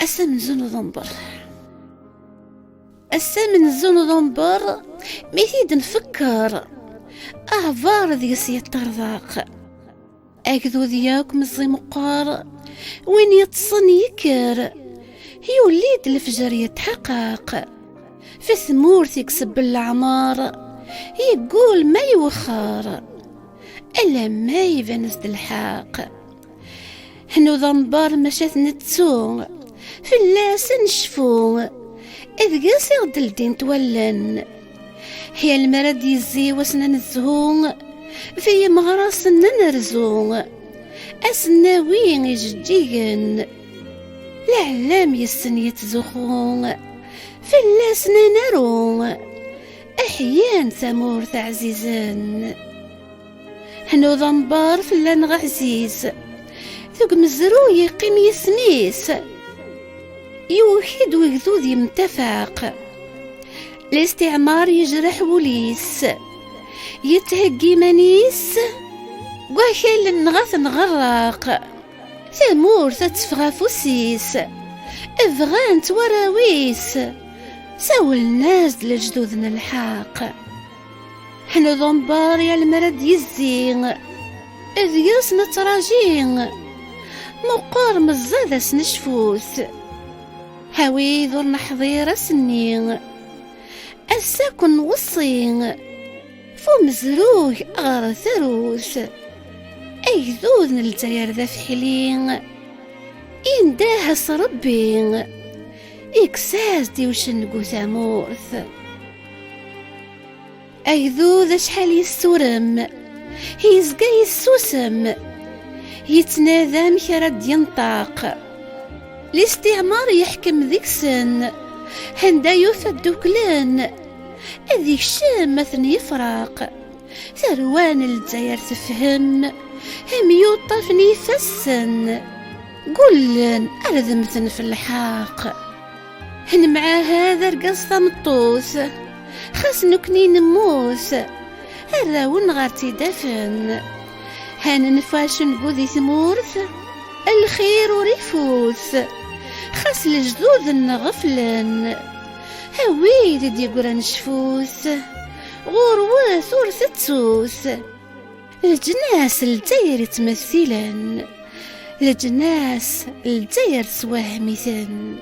أسا من نوفمبر ميثيد نفكر أعفار ديس يطرذاق أكذو دياك مزي مقار وين يتصن يكر يوليد الفجر يتحقق في ثمور يكسب العمار يقول ما يوخر إلا ما يفنز الحاق نوفمبر مشات نتسو في اللاس نشفو إذ قاسي غدلدين تولن هي المرد يزي وسنن الزهو في مغرس نرزو أسناوين يجديين العلام يسن يتزخو في اللاس ننرو أحيان ثمور عزيزان نوفمبر في اللان عزيز ثق مزرو يقيم يسنيس يوحد ويغذوذ يمتفاق الاستعمار يجرح وليس يتهقي منيس وحيل النغاث نغرق ثمور تتفغى فوسيس افغانت وراويس ساول الناس لجدودنا الحاق نوفمبر يا المرد يزين إذ ياسنا تراجين مقار مزادة سنشفوث هاوي ذور نحضير سنين أساكن وصين فو مزروه أغار ثروث أي ذوذن التيار ذا فحلين إنداها صربين إكساس ديوشن ثامورث أي ذوذ شحال يستورم يزقى يسوسم يتنادى مكرد ينطاق الاستعمار يحكم ذيك سن هندا يوفد دوكلان ذيك شام مثل يفراق ثروان الجزائر تفهم هم يوطفني فسن قولن أرذمتن في الحاق هن مع هذا رقصة مطوث خاص نكني نموث الراون غارتي دفن هان نفاش نقوذي ثمورث الخير وريفوث خاص الجدود النغفلن هاويد دي قران شفوث غورواث ورثتسوث الجناس الجير تمثلن الجناس الجير سواهمثن